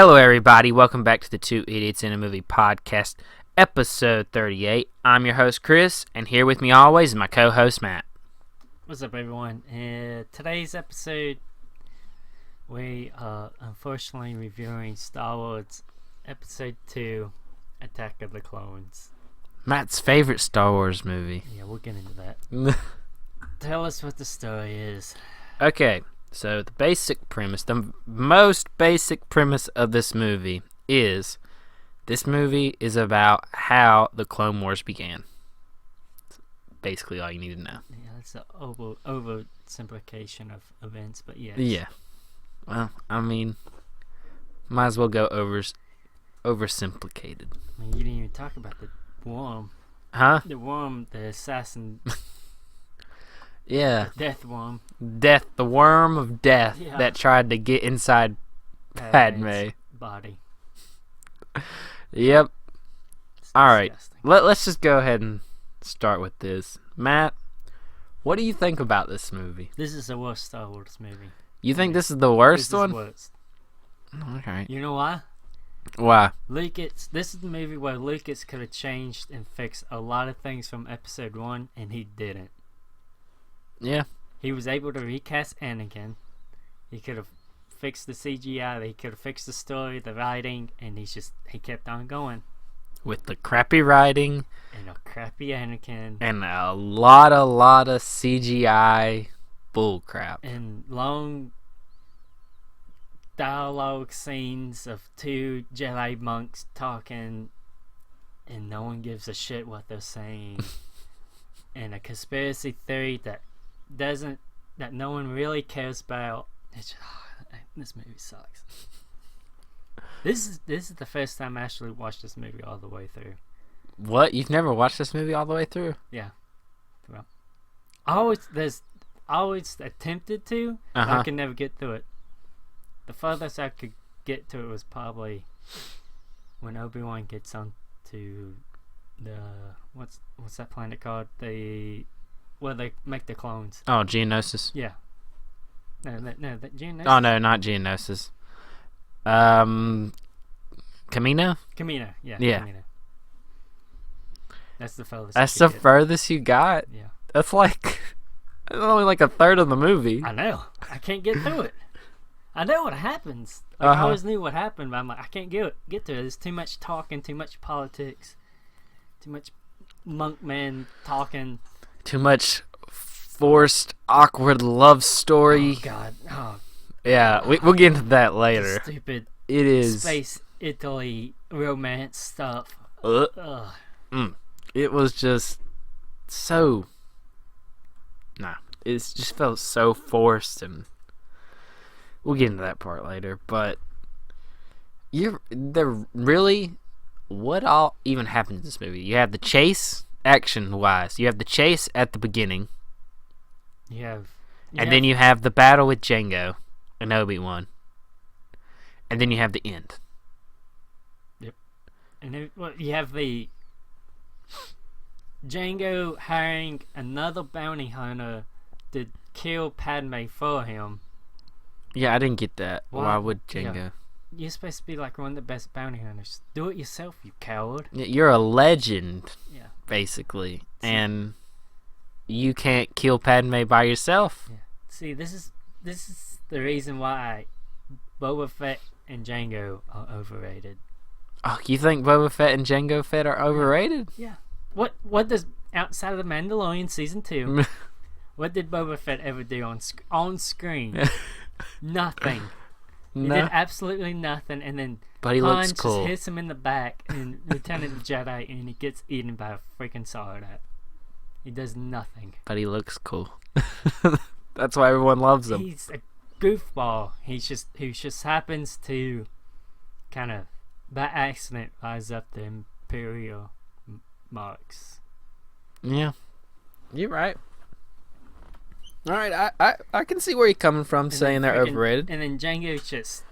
Hello, everybody. Welcome back to the Two Idiots in a Movie podcast, episode 38. I'm your host, Chris, and here with me always is my co-host, Matt. What's up, everyone? Today's episode, we are unfortunately reviewing Star Wars Episode 2, Attack of the Clones. Matt's favorite Star Wars movie. Yeah, we'll get into that. Tell us what the story is. Okay, so the basic premise, the most basic premise of this movie is about how the Clone Wars began. That's basically all you need to know. Yeah, that's an oversimplification of events, but yes. Yeah. Well, I mean, might as well go oversimplicated. I mean, you didn't even talk about the worm. Huh? The worm, the assassin. Yeah. The death worm. Death, the worm of death Yeah. that tried to get inside Padme. Body. Yep. It's Alright. disgusting. Let's just go ahead and start with this. Matt, what do you think about this movie? This is the worst Star Wars movie. You think this is the worst This one? is worst. Okay. You know why? Why? Lucas, this is the movie where Lucas could have changed and fixed a lot of things from episode 1, and he didn't. Yeah. He was able to recast Anakin. He could have fixed the CGI, he could have fixed the story, the writing, and he kept on going. With the crappy writing And a crappy Anakin. and a lot of CGI bullcrap. And long dialogue scenes of two Jedi monks talking, and no one gives a shit what they're saying. And a conspiracy theory that no one really cares about. This movie sucks. This is the first time I actually watched this movie all the way through. What? You've never watched this movie all the way through? Yeah. Well, I always attempted to. Uh-huh. I could never get through it. The farthest I could get to it was probably when Obi-Wan gets onto the what's that planet called? Where they make the clones. Oh, Geonosis. Yeah. No, Geonosis. Oh, no, not Geonosis. Camino? Kamino. Yeah. Yeah. Kamino. That's the farthest. That's I the could get. furthest you got? Yeah. That's only like a third of the movie. I know. I can't get through it. I know what happens. I always knew what happened, but I'm like, I can't get to it. There's too much talking, too much politics, too much monk man talking. Too much forced, awkward love story. Oh God! Oh, Yeah, we'll get into that later. stupid It is. space Italy romance stuff. Ugh. It was just so. Nah, it just felt so forced, and we'll get into that part later. But what all even happened in this movie? You have the chase, action-wise. You have the chase at the beginning. Then you have the battle with Jango and Obi-Wan. And then you have the end. Yep. And then, you have the Jango hiring another bounty hunter to kill Padme for him. Yeah, I didn't get that. Why? Why would Jango? Yeah. You're supposed to be like one of the best bounty hunters. Do it yourself, you coward. You're a legend, Yeah. basically. And you can't kill Padme by yourself. Yeah. See, this is the reason why Boba Fett and Jango are overrated. Oh, you think Boba Fett and Jango Fett are overrated? Yeah. What does outside of the Mandalorian season 2? What did Boba Fett ever do on screen? Nothing. He No. did absolutely nothing, and then But he Han looks cool. just hits him in the back, and Return of the Jedi, and he gets eaten by a freaking Sarlacc. He does nothing. But he looks cool. That's why everyone loves him. He's a goofball. He just happens to kind of by accident rise up the Imperial marks. Yeah. You're right. All right, I can see where you're coming from And saying then they're freaking- overrated. And then Django just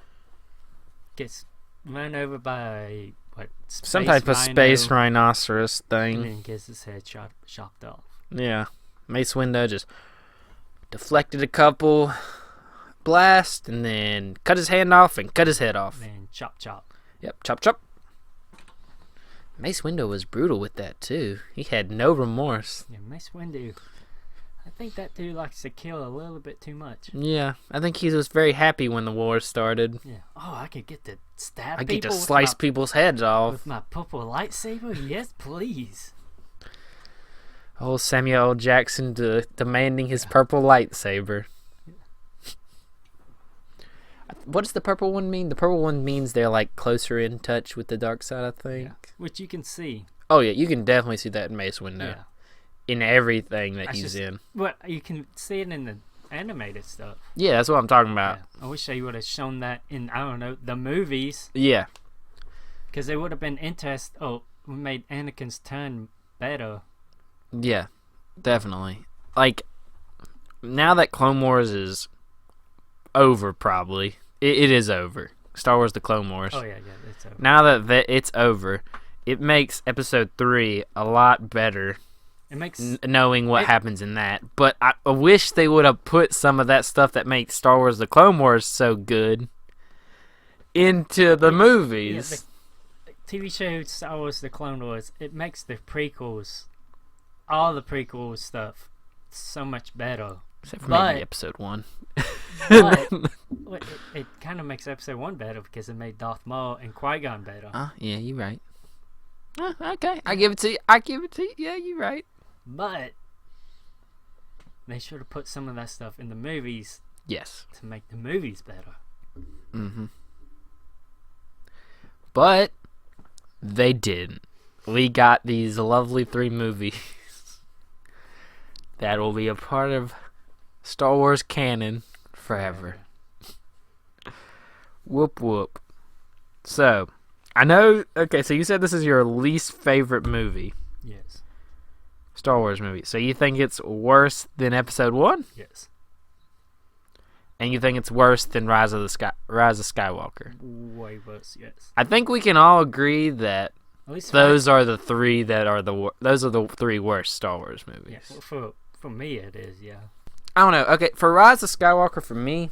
gets run over by Some type of space rhinoceros and thing. then gets his head chopped off. Yeah. Mace Windu just deflected a couple blast, and then cut his hand off and cut his head off. And chop chop. Yep, chop chop. Mace Windu was brutal with that too. He had no remorse. Yeah, Mace Windu. I think that dude likes to kill a little bit too much. Yeah, I think he was very happy when the war started. Yeah. Oh, I could get to stab I people. get to slice people's heads off. With my purple lightsaber? Yes, please. Old Samuel L. Jackson demanding his purple lightsaber. What does the purple one mean? The purple one means they're like closer in touch with the dark side, I think. Yeah. Which you can see. Oh yeah, you can definitely see that in Mace Windu. Yeah. In everything that he's in. Well, you can see it in the animated stuff. Yeah, that's what I'm talking about. Yeah. I wish they would have shown that in, I don't know, the movies. Yeah. Because they would have been interested. Oh, we made Anakin's turn better. Yeah, definitely. Like, now that Clone Wars is over, probably. It is over. Star Wars The Clone Wars. Oh, yeah, it's over. Now that it's over, it makes Episode 3 a lot better. It makes knowing what happens in that. But I wish they would have put some of that stuff that makes Star Wars The Clone Wars so good into the movies. Yeah, the TV show Star Wars The Clone Wars, it makes the prequels, all the prequel stuff, so much better. Except for maybe Episode 1. But it kind of makes Episode 1 better because it made Darth Maul and Qui-Gon better. Yeah, you're right. Okay, I give it to you. Yeah, you're right. But they should have put some of that stuff in the movies. Yes. To make the movies better. Mm-hmm. But they didn't. We got these lovely 3 movies that will be a part of Star Wars canon forever. Whoop whoop. So, I know. Okay, so you said this is your least favorite movie. Yes. Star Wars movie. So you think it's worse than Episode 1? Yes. And you think it's worse than Rise of Skywalker? Way worse, yes. I think we can all agree that At least those are the 3 that are those are the 3 worst Star Wars movies. Yeah, for me it is, yeah. I don't know. Okay, for Rise of Skywalker, for me,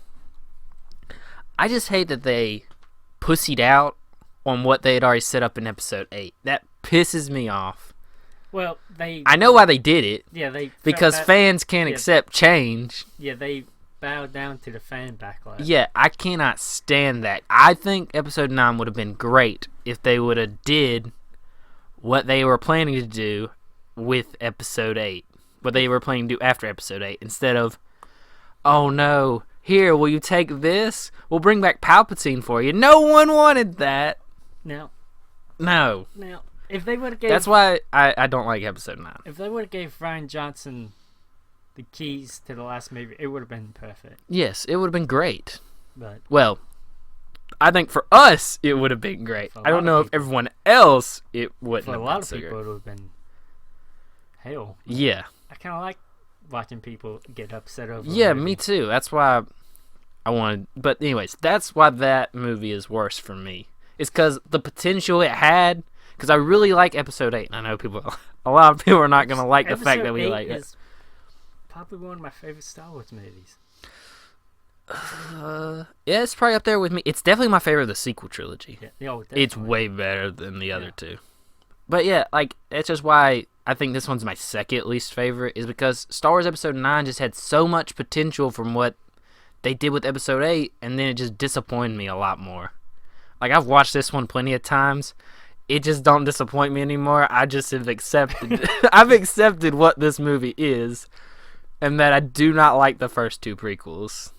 I just hate that they pussied out on what they had already set up in Episode 8. That pisses me off. Well, I know why they did it. Yeah, because fans can't accept change. Yeah, they bowed down to the fan backlash. Yeah, I cannot stand that. I think Episode 9 would have been great if they would have did what they were planning to do with Episode 8. What they were planning to do after Episode 8. Instead of, oh no, here, will you take this? We'll bring back Palpatine for you. No one wanted that. No. If they would have gave... That's why I don't like Episode 9. If they would have gave Rian Johnson the keys to the last movie, it would have been perfect. Yes, it would have been great. But well, I think for us, it would have been great. I don't know if everyone else, it wouldn't have been. For a lot of people, it would have been hell. Yeah. I kind of like watching people get upset over Yeah, me too. That's why I wanted... But anyways, that's why that movie is worse for me. It's because the potential it had... Because I really like Episode 8, and I know a lot of people are not going to like the fact that we like it. Is probably one of my favorite Star Wars movies. Yeah, it's probably up there with me. It's definitely my favorite of the sequel trilogy. Yeah, it's way better than the other 2. But yeah, like, it's just why I think this one's my second least favorite, is because Star Wars Episode 9 just had so much potential from what they did with Episode 8, and then it just disappointed me a lot more. Like, I've watched this one plenty of times. It just don't disappoint me anymore. I just have accepted I've accepted what this movie is, and that I do not like the first 2 prequels.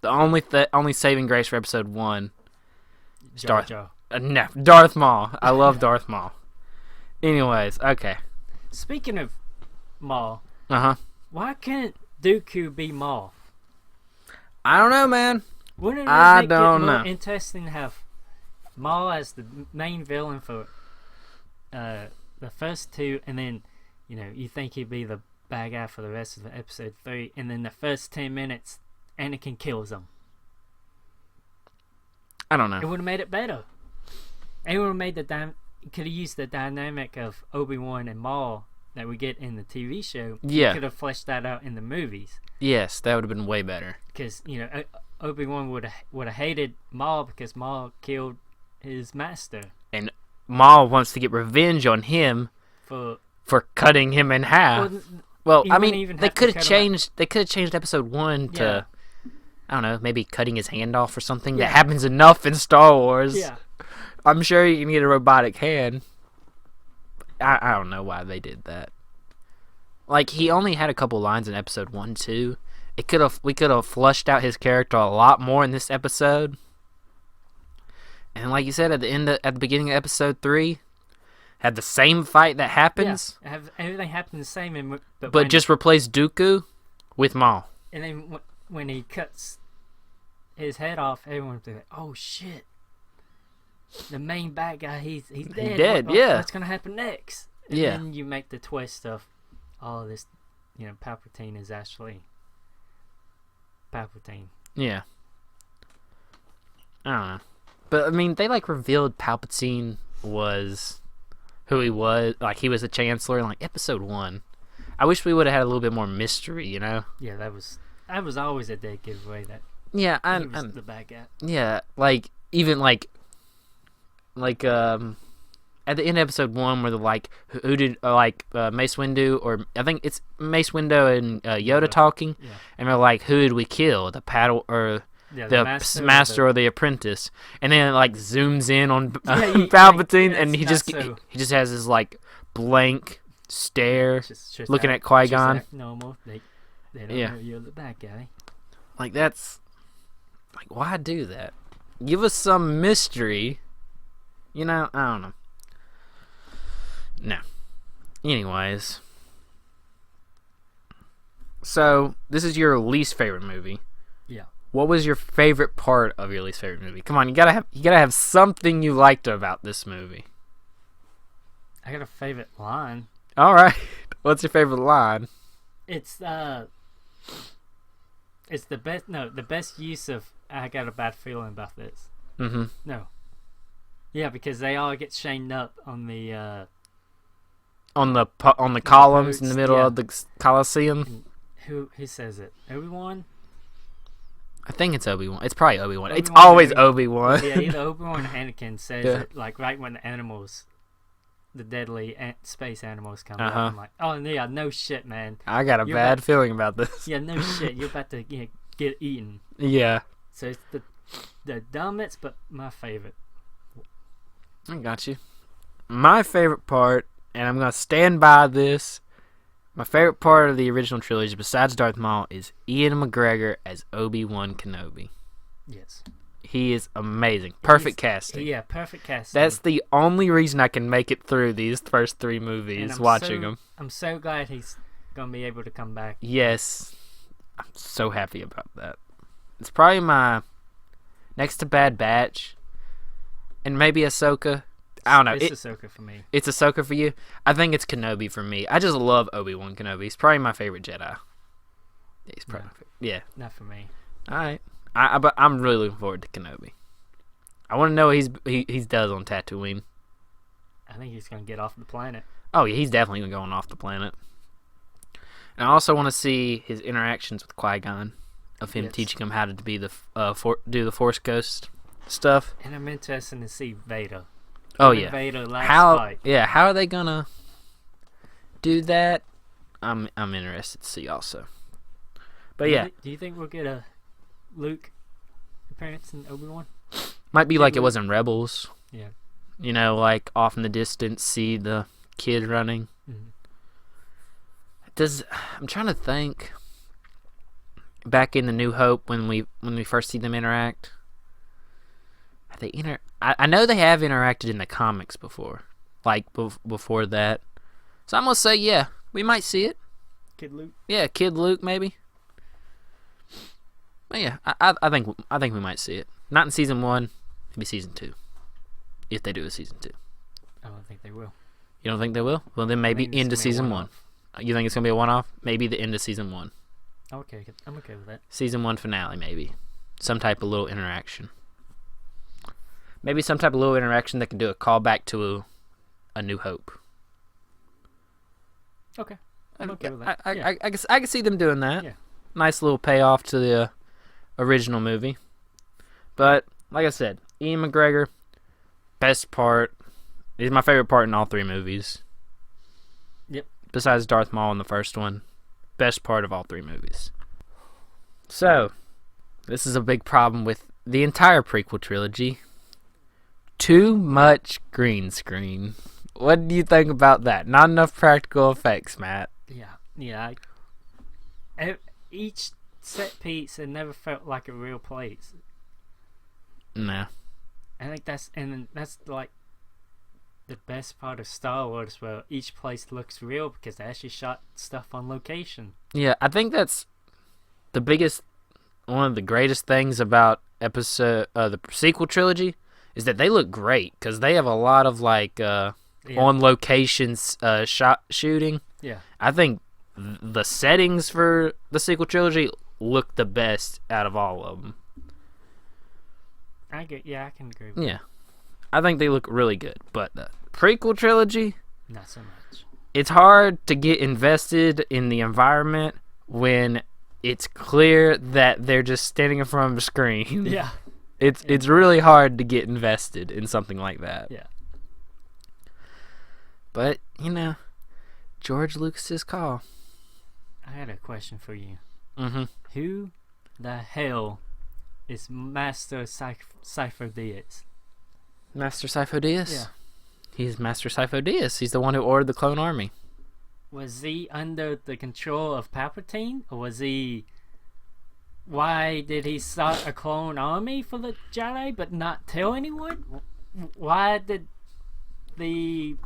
The only saving grace for Episode 1 is Darth Maul. I love Darth Maul. Anyways, okay. Speaking of Maul, why can't Dooku be Maul? I don't know, man. Wouldn't it make it more interesting to have Maul as the main villain for the first 2, and then, you think he'd be the bad guy for the rest of the Episode 3, and then the first 10 minutes, Anakin kills him. I don't know. It would have made it better. It would have made could have used the dynamic of Obi-Wan and Maul that we get in the TV show, Yeah. could have fleshed that out in the movies. Yes, that would have been way better. Because, Obi-Wan would have hated Maul because Maul killed his master. And Maul wants to get revenge on him For cutting him in half. Well, I mean, they could have changed. They could have changed episode 1 to, I don't know, maybe cutting his hand off or something. That happens enough in Star Wars. Yeah. I'm sure you can get a robotic hand. I don't know why they did that. Like, he only had a couple lines in episode 1, 2. We could have flushed out his character a lot more in this episode. And like you said, at the beginning of episode 3, had the same fight that happens. Yeah, everything happened the same, but just replace Dooku with Maul. And then when he cuts his head off, everyone's like, "Oh shit! The main bad guy, he's dead. He's dead. Yeah. What's gonna happen next?" And then you make the twist of all of this. Palpatine is actually Palpatine. Yeah. I don't know. But, I mean, they, revealed Palpatine was who he was. Like, he was the Chancellor in, episode 1. I wish we would have had a little bit more mystery, Yeah, that was always a dead giveaway that yeah, he was the bad guy. Yeah, even, at the end of episode 1 where the, who did, Mace Windu, or I think it's Mace Windu and Yoda talking, and they're like, who did we kill? The paddle, or... the master or the apprentice, and then it zooms in on Palpatine, and he just has this blank stare, just looking at Qui-Gon. Normal. They don't know you're the bad guy. That's why do that? Give us some mystery. I don't know. No. Anyways, so this is your least favorite movie. Yeah. What was your favorite part of your least favorite movie? Come on, you gotta have something you liked about this movie. I got a favorite line. All right, what's your favorite line? It's the best. No, the best use of. I got a bad feeling about this. Mm-hmm. No. Yeah, because they all get chained up on the. On the columns in the middle of the Coliseum. Who says it? Obi-Wan. I think it's Obi-Wan. It's probably Obi-Wan. It's always Obi-Wan. Yeah, either Obi-Wan or Anakin says it, right when the animals, the deadly space animals come out. I'm like, oh, yeah, no shit, man. I got a bad feeling about this. Yeah, no shit. You're about to get eaten. Yeah. So it's the dumbest, but my favorite. I got you. My favorite part, and I'm going to stand by this, my favorite part of the original trilogy, besides Darth Maul, is Ian McGregor as Obi-Wan Kenobi. Yes. He is amazing. Perfect casting. Yeah, perfect casting. That's the only reason I can make it through these first 3 movies, watching them. I'm so glad he's going to be able to come back. Yes. I'm so happy about that. It's probably my next to Bad Batch, and maybe Ahsoka. I don't know. It's Ahsoka for me. It's Ahsoka for you? I think it's Kenobi for me. I just love Obi-Wan Kenobi. He's probably my favorite Jedi. He's probably my favorite. Yeah. Not for me. All right. But I'm really looking forward to Kenobi. I want to know what he does on Tatooine. I think he's going to get off the planet. Oh, yeah. He's definitely going off the planet. And I also want to see his interactions with Qui-Gon, of him teaching him how to be do the Force Ghost stuff. And I'm interested to see Vader. Oh yeah, Vader fight. Yeah, how are they gonna do that? I'm interested to see also. But do you think we'll get a Luke appearance in Obi-Wan? Might be like Luke? It was in Rebels. Yeah. Off in the distance, see the kid running. Mm-hmm. I'm trying to think. Back in the New Hope, when we first see them interact. I know they have interacted in the comics before, before that. So I'm gonna say we might see it. Kid Luke. Yeah, Kid Luke maybe. But yeah, I think we might see it. Not in season 1, maybe season 2, if they do a season 2. I don't think they will. You don't think they will? Well, then maybe into season 1. You think it's gonna be a one-off? Maybe the end of season 1. Okay, I'm okay with that. Season 1 finale, maybe. Some type of little interaction. Maybe some type of little interaction that can do a callback to a New Hope. Okay. I'm okay with that. I can see them doing that. Yeah. Nice little payoff to the original movie. But like I said, Ian McGregor, best part. He's my favorite part in all three movies. Yep. Besides Darth Maul in the first one, best part of all three movies. So, this is a big problem with the entire prequel trilogy. Too much green screen. What do you think about that? Not enough practical effects, Matt. Yeah. Each set piece, it never felt like a real place. No. I think that's like the best part of Star Wars, where each place looks real because they actually shot stuff on location. Yeah, I think that's one of the greatest things about the sequel trilogy is that they look great because they have a lot of on locations shooting. Yeah. I think the settings for the sequel trilogy look the best out of all of them. I can agree with that. Yeah. I think they look really good. But the prequel trilogy, not so much. It's hard to get invested in the environment when it's clear that they're just standing in front of a screen. Yeah. It's really hard to get invested in something like that. Yeah. But, George Lucas's call. I had a question for you. Mm-hmm. Who the hell is Master Cypher Dyas? Master Cypher Dyas? Yeah. He's Master Cypher Dyas. He's the one who ordered the clone army. Was he under the control of Palpatine? Or was he... Why did he start a clone army for the Jedi but not tell anyone? Why did the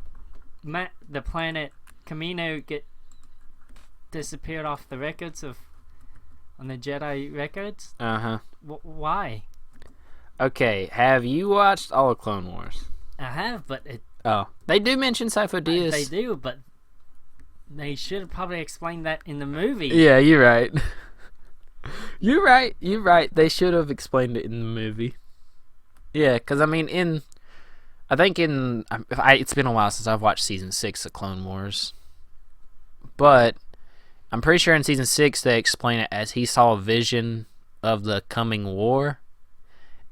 planet Kamino get disappeared off the records on the Jedi records? Uh-huh. Why? Okay, have you watched all of Clone Wars? I have, but they do mention Cypher Dyas. They do, but they should have probably explained that in the movie. Yeah, you're right. You're right. They should have explained it in the movie. Yeah, because, it's been a while since I've watched Season 6 of Clone Wars. But I'm pretty sure in Season 6 they explain it as he saw a vision of the coming war.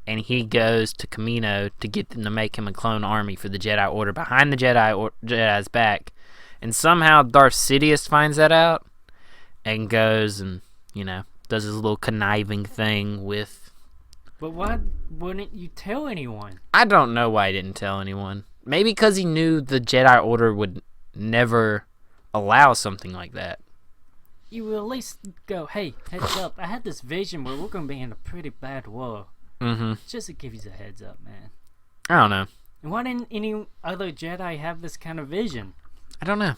And he goes to Kamino to get them to make him a clone army for the Jedi Order behind the Jedi's back. And somehow Darth Sidious finds that out and goes and, does his little conniving thing with... But why wouldn't you tell anyone? I don't know why he didn't tell anyone. Maybe because he knew the Jedi Order would never allow something like that. You will at least go, hey, heads up, I had this vision where we're going to be in a pretty bad war. Mm-hmm. Just to give you a heads up, man. I don't know. And why didn't any other Jedi have this kind of vision? I don't know.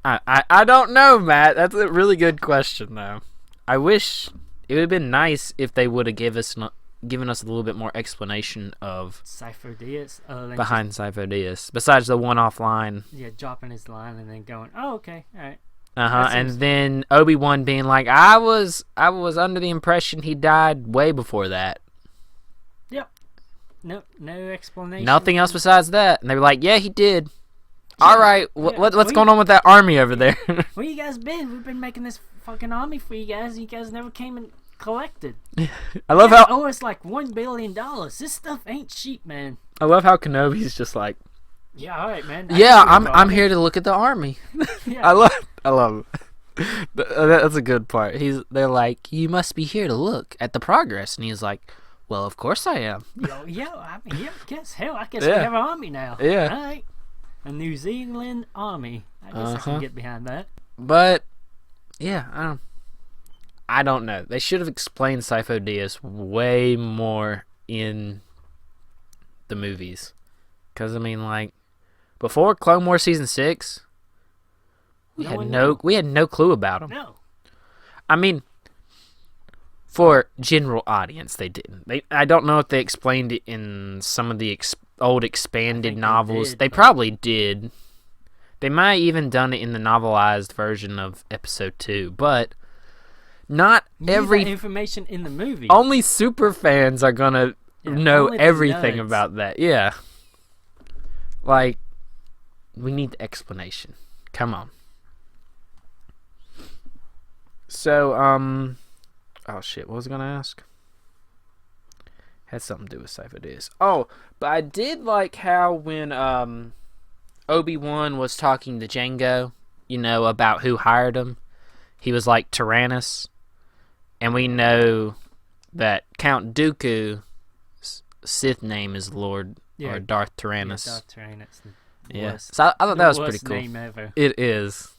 I don't know, Matt. That's a really good question, though. I wish it would have been nice if they would have given us a little bit more explanation of Cypher Dyas behind Cypher Dyas, besides the one-off line. Yeah, dropping his line and then going, "Oh, okay, all right." And then Obi-Wan being like, "I was under the impression he died way before that." Yep. No explanation. Nothing else besides that. And they were like, "Yeah, he did." Yeah, all right, what's going on with that army over there? Where you guys been? We've been making this fucking army for you guys. You guys never came and collected. I love how... Oh, it's like $1 billion. This stuff ain't cheap, man. I love how Kenobi's just like... Yeah, all right, man. I'm here to look at the army. Yeah. I love it. That's a good part. They're like, you must be here to look at the progress. And he's like, well, of course I am. I guess we have an army now. Yeah. All right. A New Zealand army. I guess I can get behind that. But, yeah, I don't know. They should have explained Cypher Dyas way more in the movies. Because, before Clone Wars Season 6, we had no clue about him. No. For general audience, they didn't. I don't know if they explained it in some of the old expanded novels. They probably did. They might even done it in the novelized version of Episode 2, but not every information in the movie. Only super fans are gonna know everything about that. Yeah. We need the explanation. Come on. So, oh shit, what was I gonna ask? Had something to do with Cypher Days. Oh, but I did like how when Obi-Wan was talking to Jango, about who hired him, he was like Tyrannus, and we know that Count Dooku's Sith name is Lord or Darth Tyrannus. Yeah, Darth Tyrannus. Yeah, so I thought that was pretty cool. Name ever. It is.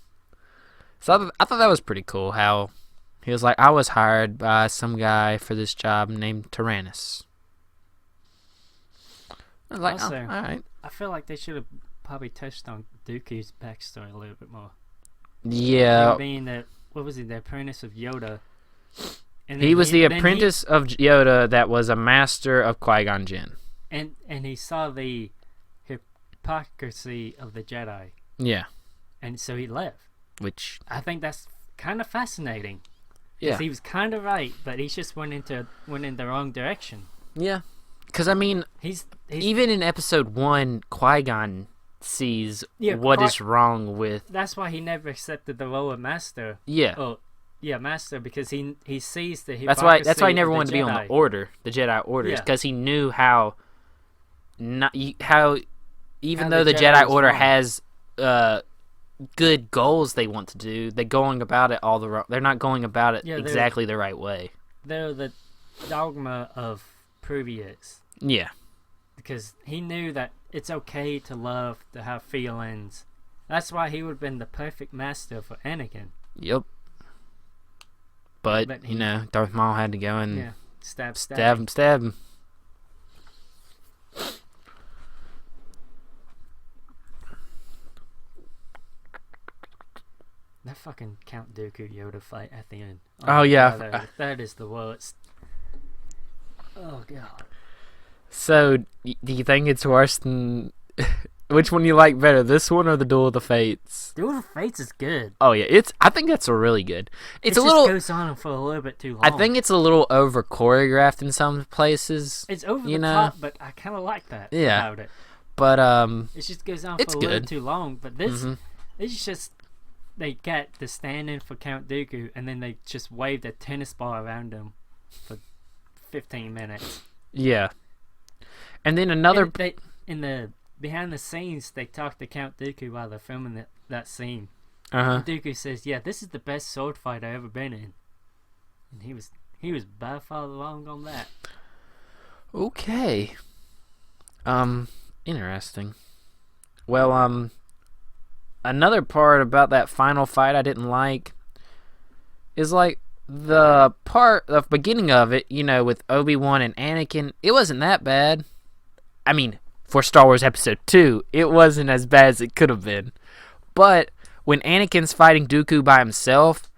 So I thought that was pretty cool. How he was like, I was hired by some guy for this job named Tyrannus. I was like, also, all right. I feel like they should have probably touched on Dooku's backstory a little bit more. Yeah. Him being the apprentice of Yoda. And he was the apprentice of Yoda that was a master of Qui-Gon Jinn. And he saw the hypocrisy of the Jedi. Yeah. And so he left. Which I think that's kind of fascinating. Yeah. He was kind of right, but he just went in the wrong direction. Yeah. Because, I mean, he's even in episode 1, Qui-Gon sees what is wrong with... That's why he never accepted the role of Master. Yeah. Oh, yeah, Master, because he sees the hypocrisy. That's why he never wanted to be on the Jedi Orders, because he knew how even though the Jedi Order has good goals they want to do, they're going about it all the wrong. They're not going about it exactly the right way. They're the dogma of previous. Yeah. Because he knew that it's okay to love, to have feelings. That's why he would have been the perfect master for Anakin. Yep. But Darth Maul had to go and stab him. That fucking Count Dooku Yoda fight at the end. Oh yeah. That is the worst. Oh god. So, do you think it's worse than... Which one you like better, this one or the Duel of the Fates? Duel of the Fates is good. Oh yeah, I think that's a really good. It just goes on for a little bit too long. I think it's a little over choreographed in some places. It's over the top, but I kind of like that about it. But it just goes on for a little too long. But this is just they get the stand-in for Count Dooku, and then they just wave the tennis ball around him for 15 minutes. Yeah. And then another... in the behind the scenes, they talk to Count Dooku while they're filming that scene. Dooku says, "Yeah, this is the best sword fight I've ever been in," and he was by far wrong on that. Okay. Interesting. Well, another part about that final fight I didn't like is like the beginning of it, with Obi-Wan and Anakin. It wasn't that bad. I mean, for Star Wars Episode 2, it wasn't as bad as it could have been. But when Anakin's fighting Dooku by himself,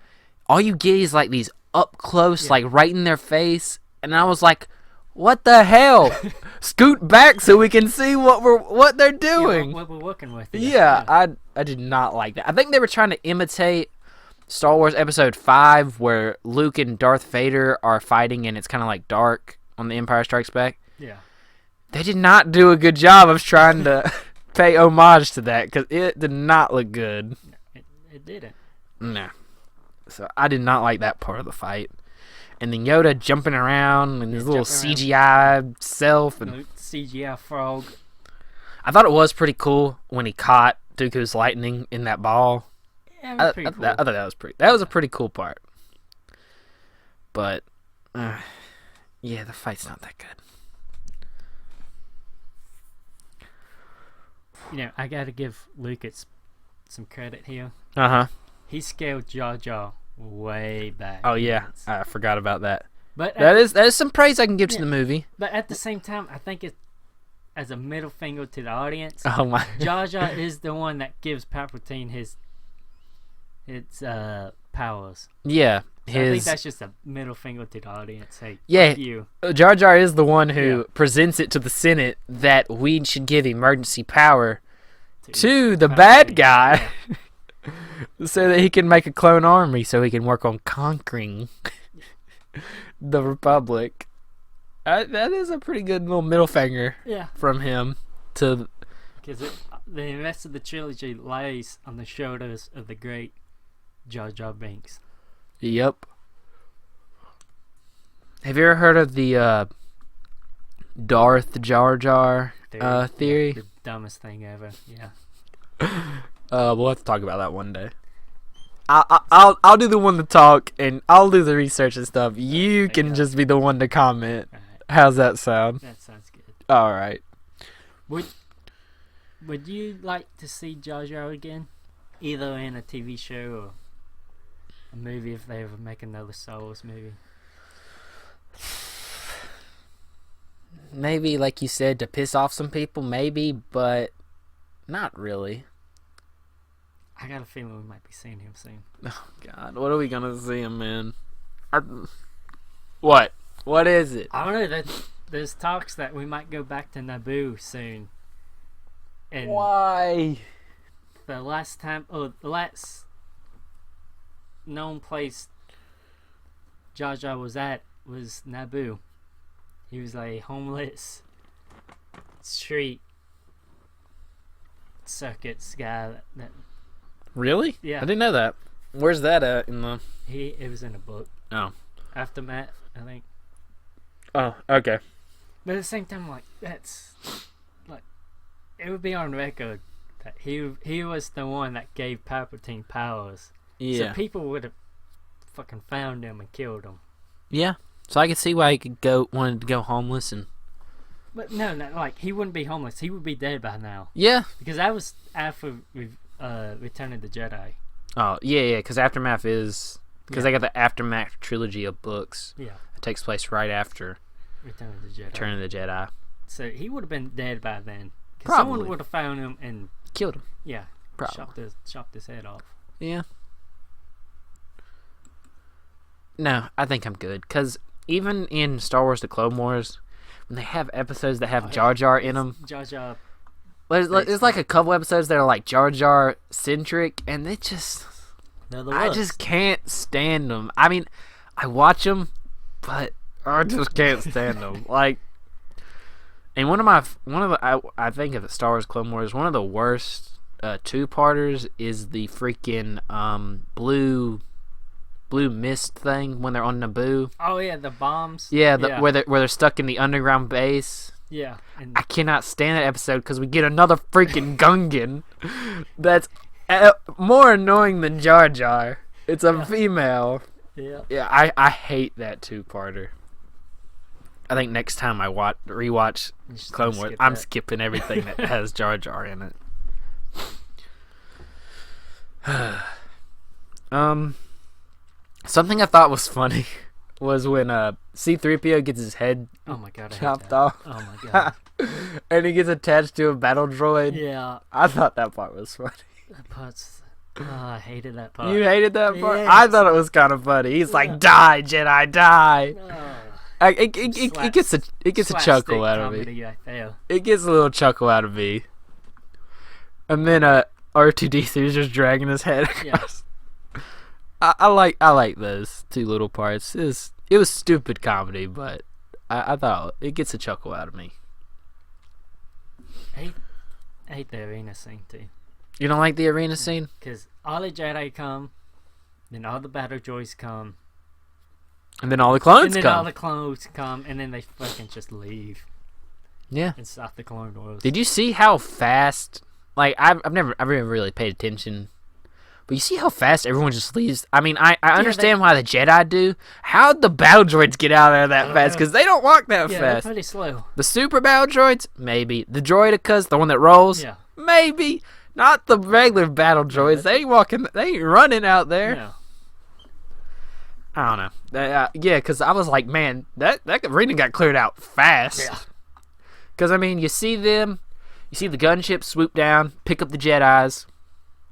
all you get is like these up close, like right in their face, and I was like, "What the hell? Scoot back so we can see what they're doing." What we're working with. Yeah, I did not like that. I think they were trying to imitate Star Wars Episode 5, where Luke and Darth Vader are fighting, and it's kind of like dark on The Empire Strikes Back. Yeah. They did not do a good job of trying to pay homage to that, because it did not look good. It didn't. No. So I did not like that part of the fight. And then Yoda jumping around and his little CGI self. And CGI frog. I thought it was pretty cool when he caught Dooku's lightning in that ball. Yeah, it was pretty cool. I thought that was a pretty cool part. But, yeah, the fight's not that good. I gotta give Lucas some credit here. He scaled Jar Jar way back. Oh yeah, I forgot about that. But that is some praise I can give to the movie. But at the same time, I think it as a middle finger to the audience. Oh my! Jar Jar is the one that gives Palpatine his powers. Yeah, I think that's just a middle finger to the audience. Hey, you. Jar Jar is the one who presents it to the Senate that we should give emergency power to the bad guy, so that he can make a clone army, so he can work on conquering the Republic. That is a pretty good little middle finger from him to... Because the rest of the trilogy lies on the shoulders of the great Jar Jar Binks. Yep. Have you ever heard of the Darth Jar Jar theory? Yeah, the dumbest thing ever. Yeah. We'll have to talk about that one day. I'll do the one to talk, and I'll do the research and stuff. You can just be the one to comment. Right. How's that sound? That sounds good. All right. Would you like to see Jar Jar again? Either in a TV show or a movie if they ever make another Star Wars movie? Maybe, like you said, to piss off some people, maybe, but not really. I got a feeling we might be seeing him soon. Oh, God. What are we going to see him in? What? What is it? I don't know. There's talks that we might go back to Naboo soon. And Why? the last known place Jar Jar was at was Naboo. He was a homeless street circuits guy that Really? Yeah. I didn't know that. Where's that at in the... it was in a book. Oh. Aftermath, I think. Oh, okay. But at the same time, like, that's like, it would be on record that he was the one that gave Palpatine powers. Yeah. So people would have fucking found him and killed him. Yeah. So I could see why he wanted to go homeless and... But no, like, he wouldn't be homeless. He would be dead by now. Yeah. Because that was after Return of the Jedi. Oh, yeah, because Aftermath is... Because they got the Aftermath trilogy of books. Yeah. It takes place right after Return of the Jedi. Return of the Jedi. So he would have been dead by then. Because Probably. someone would have found him and... Killed him. Yeah. Probably. Chopped his head off. Yeah. No, I think I'm good. Because even in Star Wars The Clone Wars, when they have episodes that have Jar Jar in them... Jar Jar... There's like a couple episodes that are like Jar Jar centric, and they just... I just can't stand them. I mean, I watch them, but I just can't stand them. Like, and I think of the Star Wars Clone Wars, one of the worst two-parters is the freaking blue mist thing when they're on Naboo. Oh yeah, the bombs. Yeah, where they're stuck in the underground base. Yeah. And I cannot stand that episode because we get another freaking Gungan that's more annoying than Jar Jar. It's a female. Yeah. Yeah, I hate that two-parter. I think next time I rewatch Clone Wars, I'm skipping everything that has Jar Jar in it. Something I thought was funny was when C-3PO gets his head chopped off. Oh my god. And he gets attached to a battle droid. Yeah. I thought that part was funny. That part's... I hated that part. You hated that part? Yes. I thought it was kind of funny. He's like, "Die, Jedi, die!" Oh. It gets a chuckle out of me. It gets a little chuckle out of me. And then R2D2 is just dragging his head across. Yeah. I like those two little parts. It was stupid comedy, but I thought it gets a chuckle out of me. I hate the arena scene too. You don't like the arena scene? Because all the Jedi come, then all the battle droids come, and then all the clones and then come. all the clones come, and then they fucking just leave. Yeah. And stop the Clone Wars. Did you see how fast? Like I've never really paid attention, but you see how fast everyone just leaves. I mean, I understand why the Jedi do. How'd the battle droids get out of there that fast? Because they don't walk that they're fast. pretty slow. The super battle droids, maybe. The droidicas, the one that rolls, maybe. Not the regular battle droids. They ain't walking. They ain't running out there. No. I don't know. Yeah, because I was like, man, that arena got cleared out fast. Yeah. Because I mean, you see the gunship swoop down, pick up the Jedis,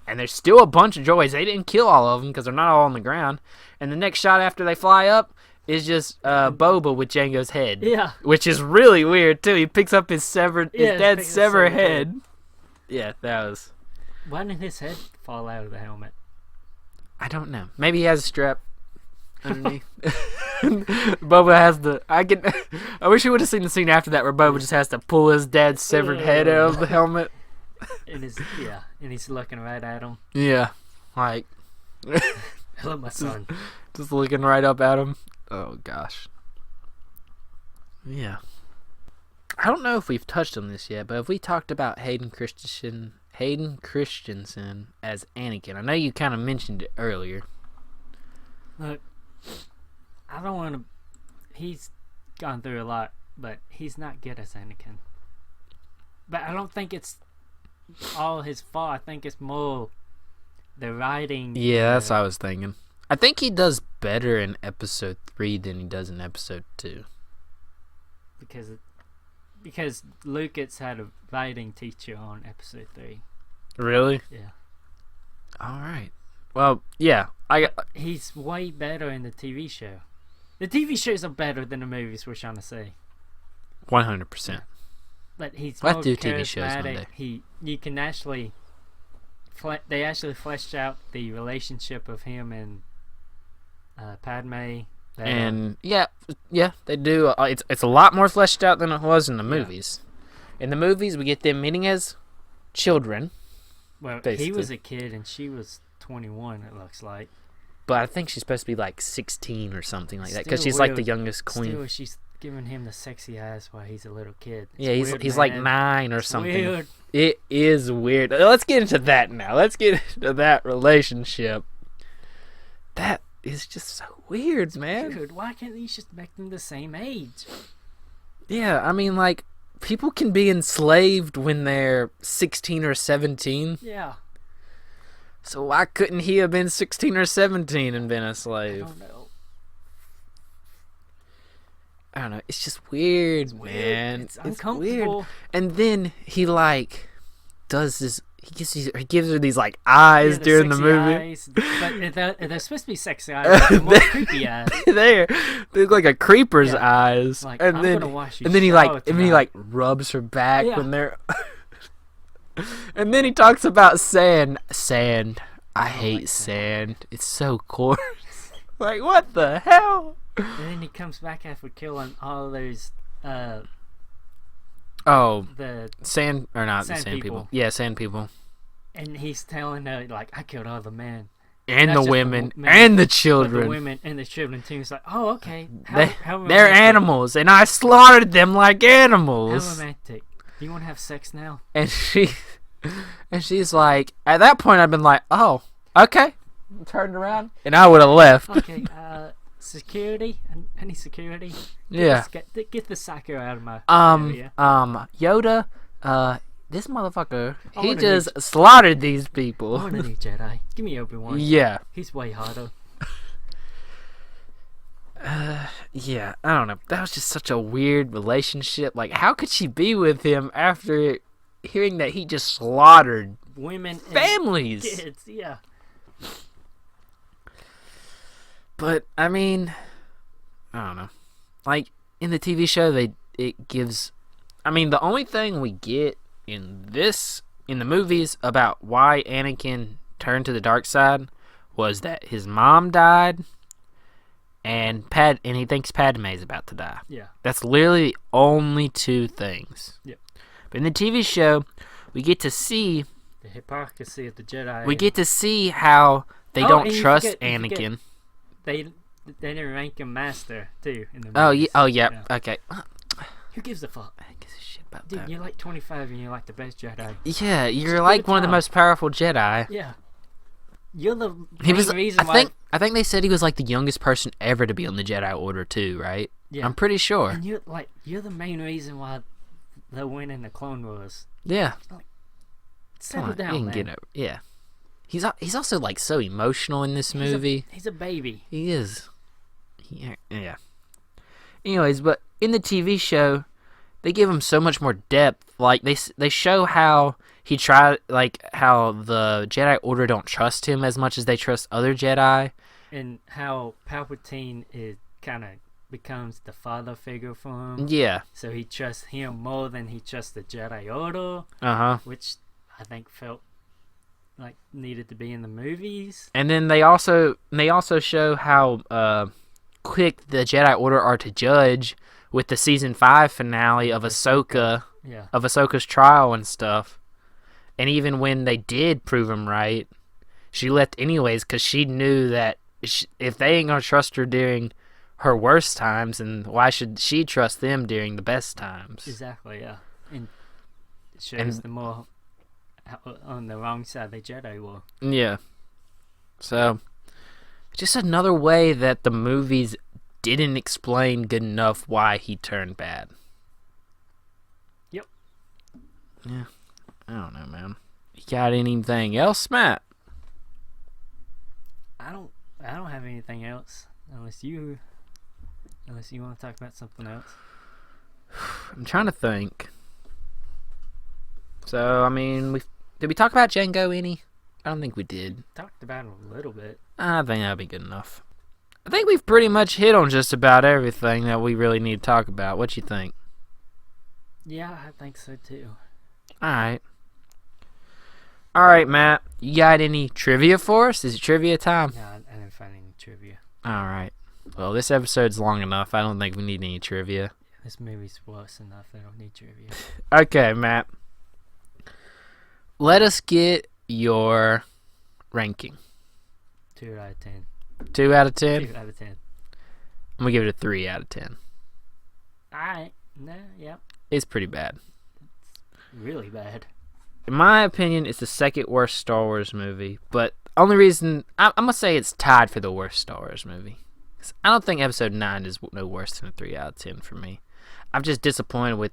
and there's still a bunch of droids. They didn't kill all of them because they're not all on the ground. And the next shot after they fly up is just Boba with Jango's head. Yeah. Which is really weird too. He picks up his dad's severed head. Yeah, that was. Why didn't his head fall out of the helmet? I don't know. Maybe he has a strap underneath. Boba has the. I wish you would have seen the scene after that where Boba just has to pull his dad's severed head out of the helmet. And he's looking right at him. Yeah, like Hello, my son. Just looking right up at him. Oh, gosh. Yeah. I don't know if we've touched on this yet, but have we talked about Hayden Christensen as Anakin? I know you kind of mentioned it earlier. Look, I don't want to... He's gone through a lot, but he's not good as Anakin. But I don't think it's all his fault. I think it's more the writing. Yeah, that's what I was thinking. I think he does better in episode 3 than he does in episode 2. Because Lucas had a writing teacher on episode 3. Really? Yeah. All right. Well, yeah. He's way better in the TV show. The TV shows are better than the movies, we're trying to say. 100%. But he's We'll more have to do TV shows one charismatic. day. You can actually... They actually fleshed out the relationship of him and Padme. And yeah, they do. It's a lot more fleshed out than it was in the movies. In the movies, we get them meeting as children. Well, basically. He was a kid and she was 21, it looks like. But I think she's supposed to be like 16 or something like that, because Still she's like weird. the youngest queen. Still, she's giving him the sexy eyes while he's a little kid. It's Yeah, weird, he's man. like 9 or It's something. Weird. It is weird. Let's get into that now. Let's get into that relationship. That is just so weird, man. Dude, why can't you just make them the same age? Yeah, I mean, like, people can be enslaved when they're 16 or 17. Yeah. So why couldn't he have been 16 or 17 and been a I slave? don't know. I don't know. It's just weird, Weird. man. It's Weird. uncomfortable. And then he like does this. He gives her these like eyes Yeah, during the sexy movie. eyes, but they're supposed to be sexy eyes. But they're more creepy eyes. They look like a creeper's Yeah. eyes. Like, and I'm then gonna wash your and then he shower like and then he tonight. like rubs her back Yeah. when they're. And then he talks about sand. I hate like sand. It's so coarse. Like, what the hell? And then he comes back after killing all those Oh, the sand or not Sand sand people. people? Yeah, sand people. and he's telling her like, I killed all the men. And Not the just the women men, and the But the children. women and the children too. It's like, oh, okay. They're romantic. animals, and I slaughtered them like How animals. romantic. Do you want to have sex now? And she's like, at that point, I've been like, oh, okay. Turned around, and I would have left. Okay, security? Any security? Yeah. Get the psycho out of my area. Yoda, this motherfucker, I he wanna just slaughtered these I people. want a new Jedi. Give me Obi-Wan. Yeah. He's way harder. Yeah, I don't know. That was just such a weird relationship. Like, how could she be with him after hearing that he just slaughtered Women and families? kids, yeah. But I mean, I don't know. Like in the TV show, it gives. I mean, the only thing we get in the movies about why Anakin turned to the dark side was that his mom died, and he thinks Padme's about to die. Yeah. That's literally the only two things. Yep. But in the TV show, we get to see. The hypocrisy of the Jedi. We get to see how they Oh, don't and you trust forget- you forget- Anakin. They didn't rank him master too in the Oh movies. yeah. Oh yeah. Okay. Who gives a fuck? I guess a shit about Dude, that. you're like 25 and you're like the best Jedi. Yeah, you're give like it one of the time. most powerful Jedi. Yeah. You're the He main was. reason why. I think they said he was like the youngest person ever to be on the Jedi Order too, right? Yeah. I'm pretty sure. And you're the main reason why they're winning the Clone Wars. Yeah. Settle Come on, down, you can man. get over. Yeah. He's also like so emotional in this He's movie. He's a baby. He is. Yeah. Anyways, but in the TV show, they give him so much more depth. Like they show how he tried, like how the Jedi Order don't trust him as much as they trust other Jedi. And how Palpatine is kind of becomes the father figure for him. Yeah. So he trusts him more than he trusts the Jedi Order, which I think felt like needed to be in the movies. And then they also show how quick the Jedi Order are to judge with the season 5 finale of Ahsoka, Yeah. of Ahsoka's trial and stuff. And even when they did prove him right, she left anyways because she knew that if they ain't gonna trust her during her worst times, and why should she trust them during the best times? Exactly, yeah. And it shows the more on the wrong side the Jedi were. Yeah. So, just another way that the movies didn't explain good enough why he turned bad. Yep. Yeah. I don't know, man. You got anything else, Matt? I don't have anything else unless you want to talk about something else. I'm trying to think. So, I mean, did we talk about Django any? I don't think we did. Talked about it a little bit. I think that'd be good enough. I think we've pretty much hit on just about everything that we really need to talk about. What you think? Yeah, I think so too. Alright, Matt. You got any trivia for us? Is it trivia time? No, I didn't find any trivia. Alright. Well, this episode's long enough. I don't think we need any trivia. This movie's worse enough. I don't need trivia. Okay, Matt. Let us get your ranking. 2 out of 10. 2 out of 10? 2 out of 10. I'm going to give it a 3 out of 10. Alright. No, yep. It's pretty bad. Really bad. In my opinion, it's the second worst Star Wars movie. But only reason... I'm going to say it's tied for the worst Star Wars movie. 'Cause I don't think Episode 9 is no worse than a 3 out of 10 for me. I'm just disappointed with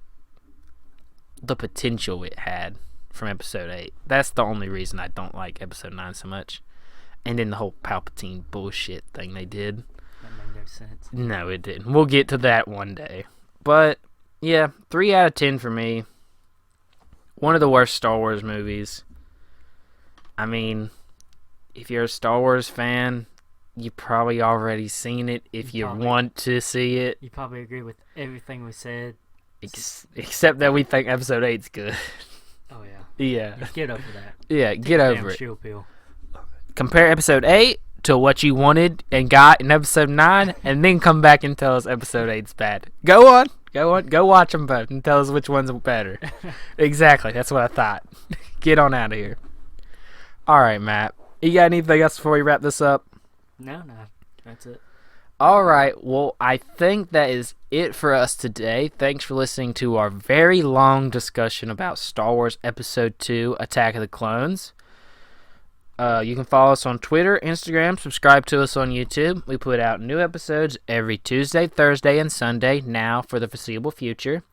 the potential it had from Episode 8. That's the only reason I don't like Episode 9 so much. And then the whole Palpatine bullshit thing they did. That made no sense. No, it didn't. We'll get to that one day. But, yeah, 3 out of 10 for me. One of the worst Star Wars movies. I mean, if you're a Star Wars fan, you've probably already seen it if you want to see it. You probably agree with everything we said. Except that we think Episode 8's good. Oh, yeah. Yeah. Get over that. Yeah, get over it. Shield peel. Compare Episode 8 to what you wanted and got in Episode 9, and then come back and tell us Episode 8's bad. Go on. Go watch them both and tell us which one's better. Exactly. That's what I thought. Get on out of here. All right, Matt. You got anything else before we wrap this up? No. That's it. All right. Well, I think that is it for us today. Thanks for listening to our very long discussion about Star Wars Episode 2, Attack of the Clones. You can follow us on Twitter, Instagram, subscribe to us on YouTube. We put out new episodes every Tuesday, Thursday, and Sunday now for the foreseeable future.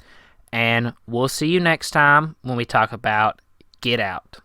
And we'll see you next time when we talk about Get Out.